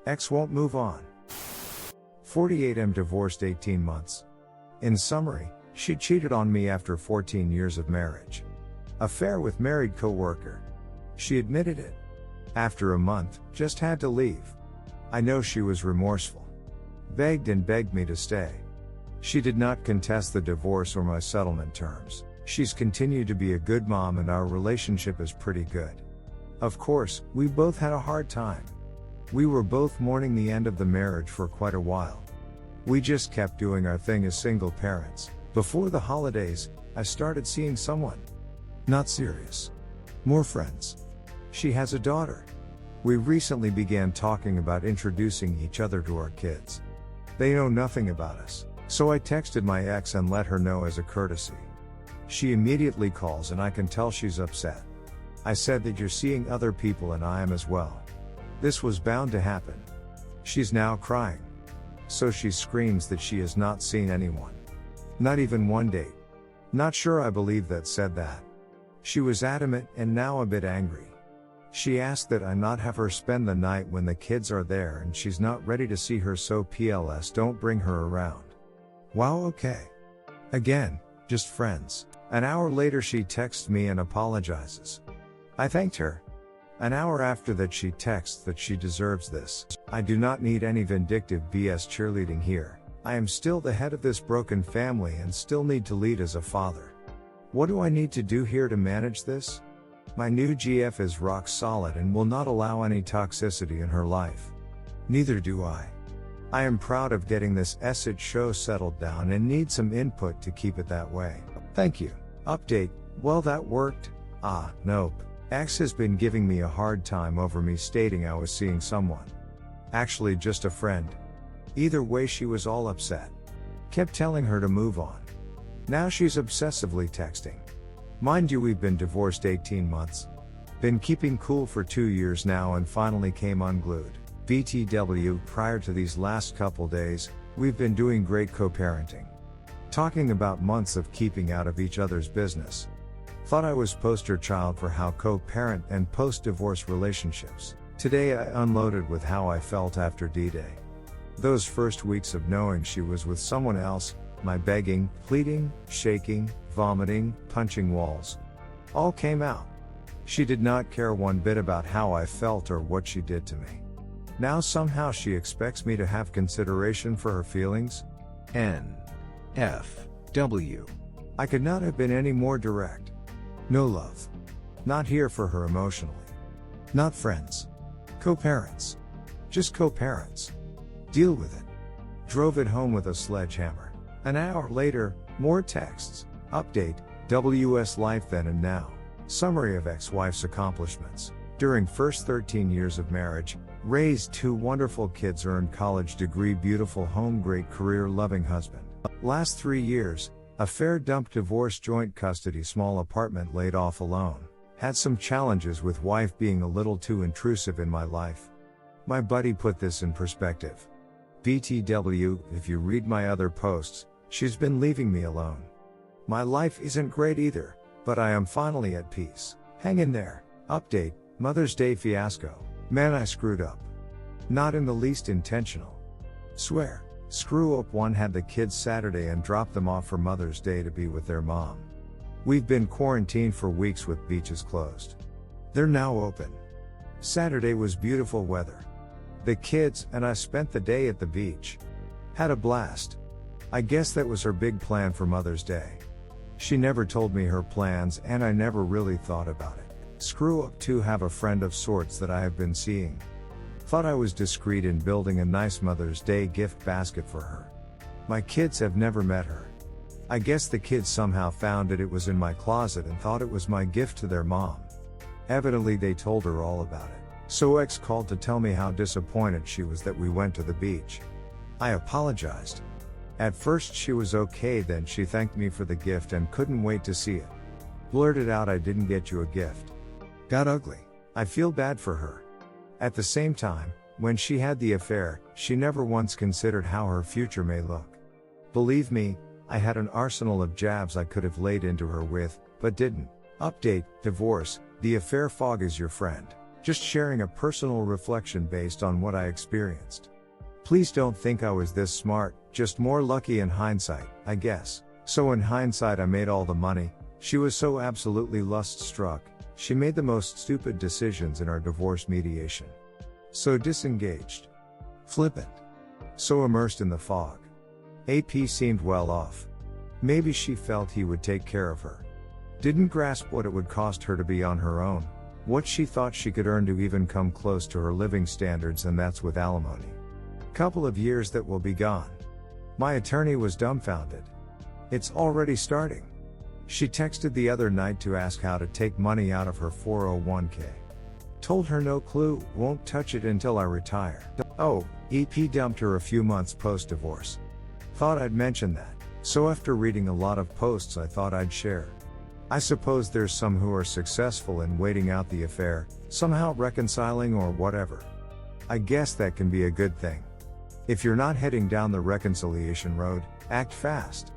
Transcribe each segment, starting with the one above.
Ex won't move on. 48 am divorced 18 months. In summary, she cheated on me after 14 years of marriage. Affair with married co-worker. She admitted it. After a month, just had to leave. I know she was remorseful. Begged and begged me to stay. She did not contest the divorce or my settlement terms. She's continued to be a good mom and our relationship is pretty good. Of course, we both had a hard time. We were both mourning the end of the marriage for quite a while. We just kept doing our thing as single parents. Before the holidays, I started seeing someone. Not serious. More friends. She has a daughter. We recently began talking about introducing each other to our kids. They know nothing about us, so I texted my ex and let her know as a courtesy. She immediately calls and I can tell she's upset. I said that you're seeing other people and I am as well. This was bound to happen. She's now crying. So she screams that she has not seen anyone. Not even one date. Not sure I believe that said that. She was adamant and now a bit angry. She asked that I not have her spend the night when the kids are there and she's not ready to see her, so PLS don't bring her around. Wow, okay. Again, just friends. An hour later she texts me and apologizes. I thanked her. An hour after that she texts that she deserves this. I do not need any vindictive BS cheerleading here. I am still the head of this broken family and still need to lead as a father. What do I need to do here to manage this? My new GF is rock solid and will not allow any toxicity in her life. Neither do I. I am proud of getting this shit show settled down and need some input to keep it that way. Thank you. Update, well that worked. Nope. Ex has been giving me a hard time over me stating I was seeing someone. Actually just a friend. Either way she was all upset. Kept telling her to move on. Now she's obsessively texting. Mind you, we've been divorced 18 months. Been keeping cool for 2 years now and finally came unglued. BTW, prior to these last couple days, we've been doing great co-parenting. Talking about months of keeping out of each other's business. Thought I was poster child for how co-parent and post-divorce relationships. Today I unloaded with how I felt after D-Day. Those first weeks of knowing she was with someone else, my begging, pleading, shaking, vomiting, punching walls. All came out. She did not care one bit about how I felt or what she did to me. Now somehow she expects me to have consideration for her feelings? N.F.W. I could not have been any more direct. No love. Not here for her emotionally. Not friends. Co-parents. Just co-parents. Deal with it. Drove it home with a sledgehammer. An hour later, more texts. Update, WS life then and now. Summary of ex-wife's accomplishments. During first 13 years of marriage, raised 2 wonderful kids, earned college degree, beautiful home, great career, loving husband. Last 3 years, affair, dumped, divorce, joint custody, small apartment, laid off, alone. Had some challenges with wife being a little too intrusive in my life. My buddy put this in perspective. BTW, if you read my other posts, she's been leaving me alone. My life isn't great either, but I am finally at peace. Hang in there. Update, Mother's Day fiasco. Man, I screwed up. Not in the least intentional. Swear. Screw up one, had the kids Saturday and dropped them off for Mother's Day to be with their mom. We've been quarantined for weeks with beaches closed. They're now open. Saturday was beautiful weather. The kids and I spent the day at the beach. Had a blast. I guess that was her big plan for Mother's Day. She never told me her plans and I never really thought about it. Screw up to have a friend of sorts that I have been seeing. Thought I was discreet in building a nice Mother's Day gift basket for her. My kids have never met her. I guess the kids somehow found it was in my closet and thought it was my gift to their mom. Evidently they told her all about it. So ex called to tell me how disappointed she was that we went to the beach. I apologized. At first she was okay, then she thanked me for the gift and couldn't wait to see it. Blurted out, I didn't get you a gift. Got ugly. I feel bad for her. At the same time, when she had the affair, she never once considered how her future may look. Believe me, I had an arsenal of jabs I could have laid into her with, but didn't. Update, divorce, the affair, fog is your friend. Just sharing a personal reflection based on what I experienced. Please don't think I was this smart, just more lucky in hindsight, I guess. So in hindsight I made all the money. She was so absolutely lust-struck, she made the most stupid decisions in our divorce mediation. So disengaged. Flippant. So immersed in the fog. AP seemed well off. Maybe she felt he would take care of her. Didn't grasp what it would cost her to be on her own, what she thought she could earn to even come close to her living standards, and that's with alimony. Couple of years that will be gone. My attorney was dumbfounded. It's already starting. She texted the other night to ask how to take money out of her 401k. Told her no clue, won't touch it until I retire. Oh, EP dumped her a few months post-divorce. Thought I'd mention that. So after reading a lot of posts I thought I'd share. I suppose there's some who are successful in waiting out the affair, somehow reconciling or whatever. I guess that can be a good thing. If you're not heading down the reconciliation road, act fast.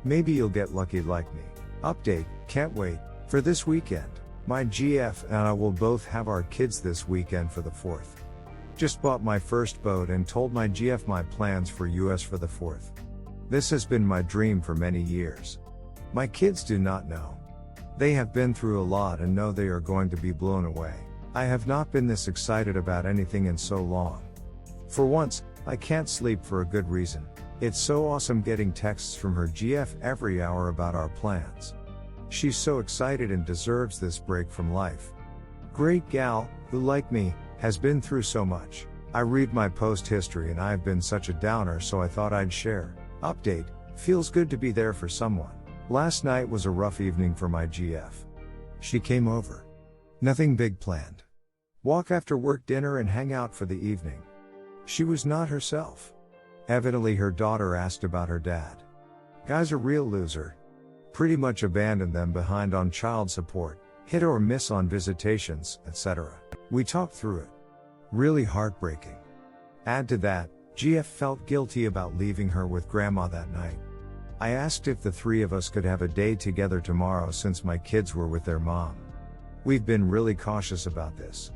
Maybe you'll get lucky like me. Update, can't wait for this weekend. My GF and I will both have our kids this weekend for the 4th. Just bought my first boat and told my GF my plans for US for the 4th. This has been my dream for many years. My kids do not know. They have been through a lot and know they are going to be blown away. I have not been this excited about anything in so long. For once, I can't sleep for a good reason. It's so awesome getting texts from her GF every hour about our plans. She's so excited and deserves this break from life. Great gal, who like me, has been through so much. I read my post history and I've been such a downer, so I thought I'd share. Update, feels good to be there for someone. Last night was a rough evening for my GF. She came over. Nothing big planned. Walk after work, dinner and hang out for the evening. She was not herself. Evidently her daughter asked about her dad. Guy's a real loser. Pretty much abandoned them behind on child support, hit or miss on visitations, etc. We talked through it. Really heartbreaking. Add to that, GF felt guilty about leaving her with grandma that night. I asked if the three of us could have a day together tomorrow since my kids were with their mom. We've been really cautious about this.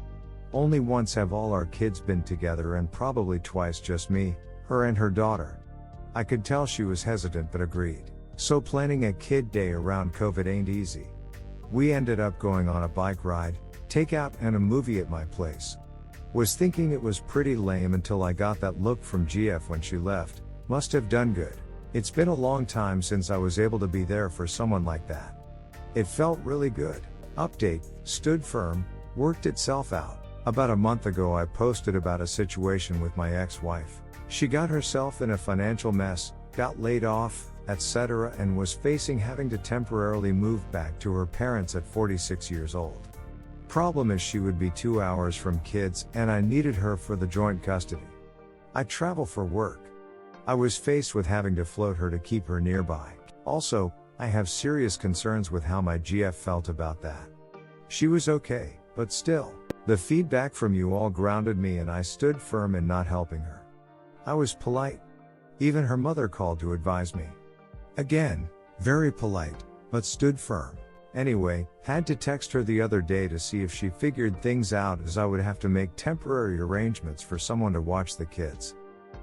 Only once have all our kids been together and probably twice just me, her and her daughter. I could tell she was hesitant but agreed. So planning a kid day around COVID ain't easy. We ended up going on a bike ride, takeout and a movie at my place. Was thinking it was pretty lame until I got that look from GF when she left. Must have done good. It's been a long time since I was able to be there for someone like that. It felt really good. Update, stood firm, worked itself out. About a month ago I posted about a situation with my ex-wife. She got herself in a financial mess, got laid off, etc. and was facing having to temporarily move back to her parents at 46 years old. Problem is she would be 2 hours from kids and I needed her for the joint custody. I travel for work. I was faced with having to float her to keep her nearby. Also, I have serious concerns with how my GF felt about that. She was okay, but still. The feedback from you all grounded me and I stood firm in not helping her. I was polite. Even her mother called to advise me. Again, very polite, but stood firm. Anyway, had to text her the other day to see if she figured things out, as I would have to make temporary arrangements for someone to watch the kids.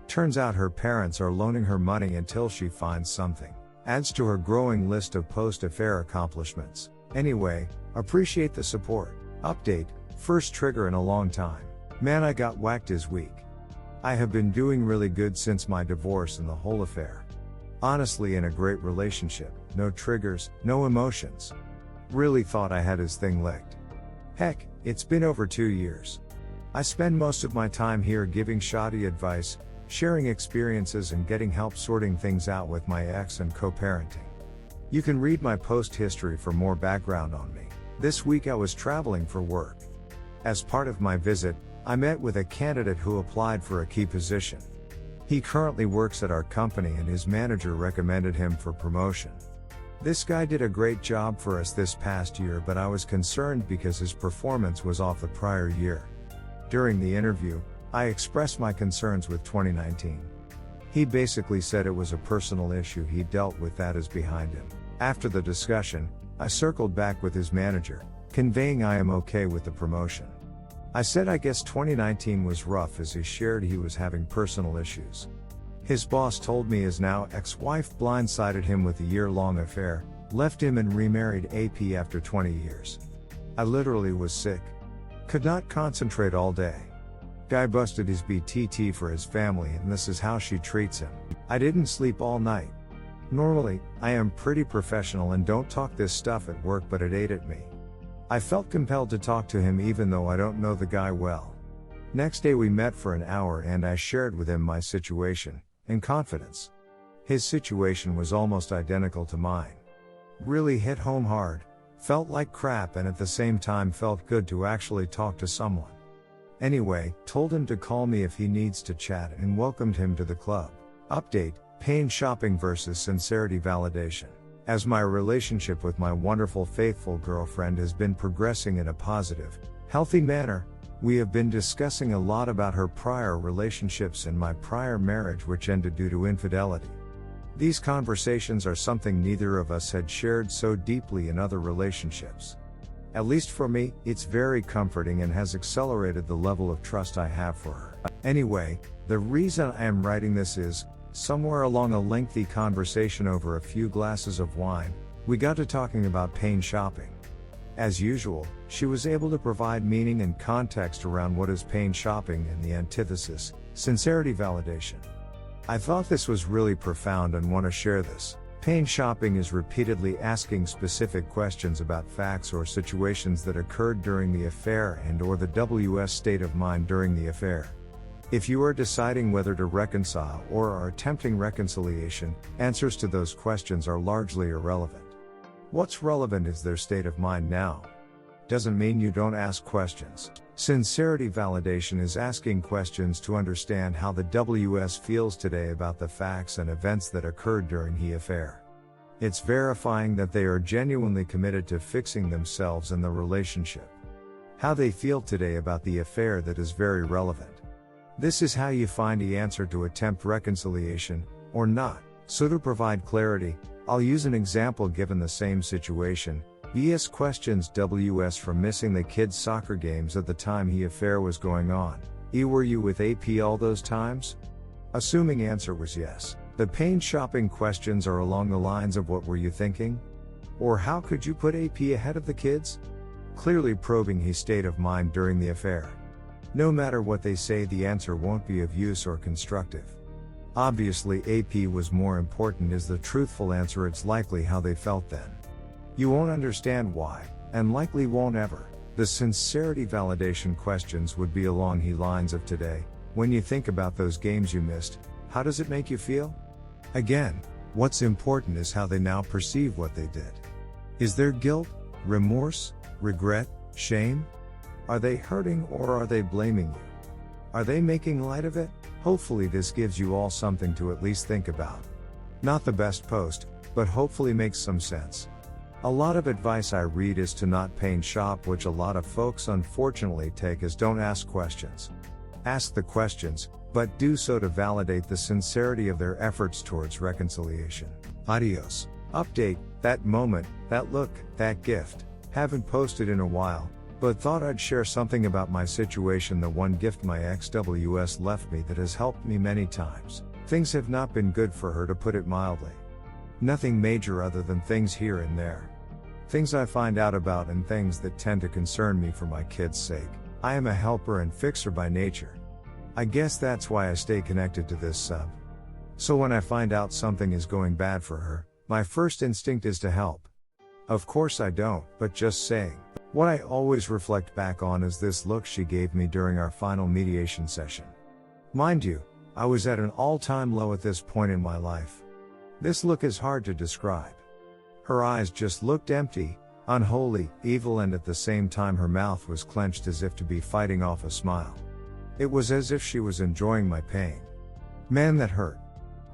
Turns out her parents are loaning her money until she finds something. Adds to her growing list of post-affair accomplishments. Anyway, appreciate the support. Update, first trigger in a long time. Man, I got whacked this week. I have been doing really good since my divorce and the whole affair. Honestly, in a great relationship, no triggers, no emotions. Really thought I had his thing licked. Heck, it's been over 2 years. I spend most of my time here giving shoddy advice, sharing experiences and getting help sorting things out with my ex and co-parenting. You can read my post history for more background on me. This week I was traveling for work. As part of my visit, I met with a candidate who applied for a key position. He currently works at our company and his manager recommended him for promotion. This guy did a great job for us this past year, but I was concerned because his performance was off the prior year. During the interview, I expressed my concerns with 2019. He basically said it was a personal issue he dealt with that is behind him. After the discussion, I circled back with his manager, conveying I am okay with the promotion. I said I guess 2019 was rough as he shared he was having personal issues. His boss told me his now ex-wife blindsided him with a year-long affair, left him and remarried AP after 20 years. I literally was sick. Could not concentrate all day. Guy busted his BTT for his family and this is how she treats him. I didn't sleep all night. Normally, I am pretty professional and don't talk this stuff at work, but it ate at me. I felt compelled to talk to him even though I don't know the guy well. Next day we met for an hour and I shared with him my situation, in confidence. His situation was almost identical to mine. Really hit home hard, felt like crap and at the same time felt good to actually talk to someone. Anyway, told him to call me if he needs to chat and welcomed him to the club. Update, pain shopping versus sincerity validation. As my relationship with my wonderful faithful girlfriend has been progressing in a positive, healthy manner, we have been discussing a lot about her prior relationships and my prior marriage which ended due to infidelity. These conversations are something neither of us had shared so deeply in other relationships. At least for me, it's very comforting and has accelerated the level of trust I have for her. Anyway, the reason I am writing this is, somewhere along a lengthy conversation over a few glasses of wine, we got to talking about pain shopping. As usual, she was able to provide meaning and context around what is pain shopping and the antithesis, sincerity validation. I thought this was really profound and want to share this. Pain shopping is repeatedly asking specific questions about facts or situations that occurred during the affair and/or the WS state of mind during the affair. If you are deciding whether to reconcile or are attempting reconciliation, answers to those questions are largely irrelevant. What's relevant is their state of mind now. Doesn't mean you don't ask questions. Sincerity validation is asking questions to understand how the WS feels today about the facts and events that occurred during the affair. It's verifying that they are genuinely committed to fixing themselves and the relationship. How they feel today about the affair that is very relevant. This is how you find the answer to attempt reconciliation, or not. So to provide clarity, I'll use an example given the same situation. ES questions WS for missing the kids' soccer games at the time the affair was going on. Were you with AP all those times? Assuming answer was yes. The pain shopping questions are along the lines of what were you thinking? Or how could you put AP ahead of the kids? Clearly probing his state of mind during the affair. No matter what they say, the answer won't be of use or constructive. Obviously AP was more important is the truthful answer. It's likely how they felt then. You won't understand why, and likely won't ever. The sincerity validation questions would be along the lines of today. When you think about those games you missed, how does it make you feel? Again, what's important is how they now perceive what they did. Is there guilt, remorse, regret, shame? Are they hurting or are they blaming you? Are they making light of it? Hopefully this gives you all something to at least think about. Not the best post, but hopefully makes some sense. A lot of advice I read is to not pain shop, which a lot of folks unfortunately take as don't ask questions. Ask the questions, but do so to validate the sincerity of their efforts towards reconciliation. Adios. Update, that moment, that look, that gift. Haven't posted in a while, but thought I'd share something about my situation. The one gift my ex-WS left me that has helped me many times. Things have not been good for her, to put it mildly. Nothing major other than things here and there. Things I find out about and things that tend to concern me for my kids' sake. I am a helper and fixer by nature. I guess that's why I stay connected to this sub. So when I find out something is going bad for her, my first instinct is to help. Of course I don't, but just saying. What I always reflect back on is this look she gave me during our final mediation session. Mind you, I was at an all-time low at this point in my life. This look is hard to describe. Her eyes just looked empty, unholy, evil, and at the same time her mouth was clenched as if to be fighting off a smile. It was as if she was enjoying my pain. Man, that hurt.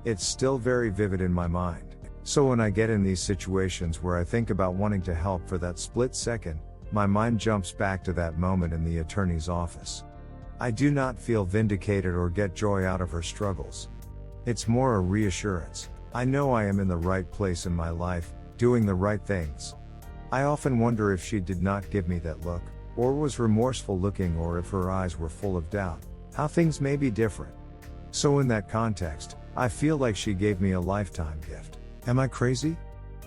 It's still very vivid in my mind. So when I get in these situations where I think about wanting to help for that split second, my mind jumps back to that moment in the attorney's office. I do not feel vindicated or get joy out of her struggles. It's more a reassurance. I know I am in the right place in my life, doing the right things. I often wonder if she did not give me that look, or was remorseful looking, or if her eyes were full of doubt, how things may be different. So in that context, I feel like she gave me a lifetime gift. Am I crazy?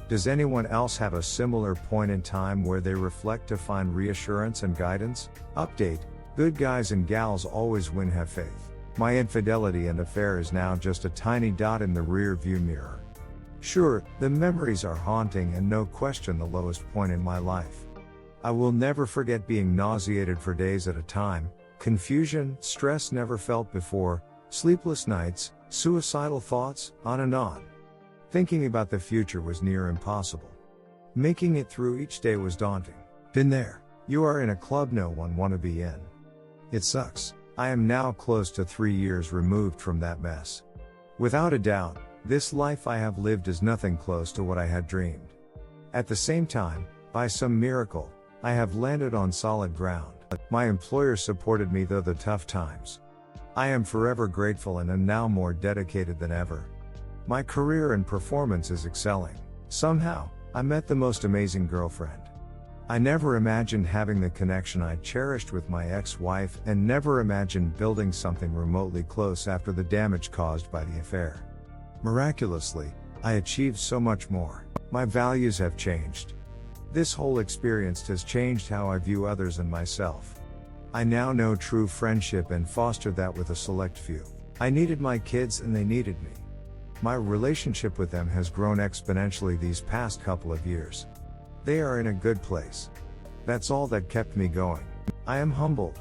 Does anyone else have a similar point in time where they reflect to find reassurance and guidance? Update: good guys and gals always win, have faith. My infidelity and affair is now just a tiny dot in the rear view mirror. Sure, the memories are haunting and no question the lowest point in my life. I will never forget being nauseated for days at a time, confusion, stress never felt before, sleepless nights, suicidal thoughts, on and on. Thinking about the future was near impossible. Making it through each day was daunting. Been there. You are in a club no one want to be in. It sucks. I am now close to 3 years removed from that mess. Without a doubt, this life I have lived is nothing close to what I had dreamed. At the same time, by some miracle, I have landed on solid ground. My employer supported me through the tough times. I am forever grateful and am now more dedicated than ever. My career and performance is excelling. Somehow, I met the most amazing girlfriend. I never imagined having the connection I cherished with my ex-wife, and never imagined building something remotely close after the damage caused by the affair. Miraculously, I achieved so much more. My values have changed. This whole experience has changed how I view others and myself. I now know true friendship and foster that with a select few. I needed my kids and they needed me. My relationship with them has grown exponentially these past couple of years. They are in a good place. That's all that kept me going. I am humbled.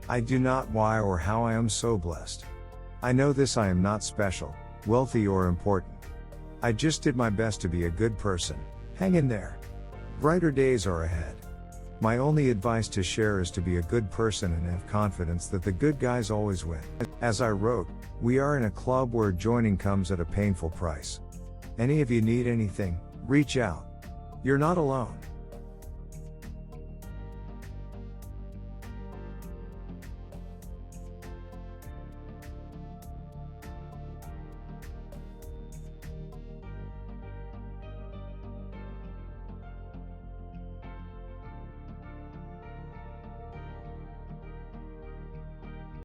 I do not why or how I am so blessed. I know this: I am not special, wealthy or important. I just did my best to be a good person. Hang in there. Brighter days are ahead. My only advice to share is to be a good person and have confidence that the good guys always win. As I wrote, we are in a club where joining comes at a painful price. Any of you need anything, reach out. You're not alone.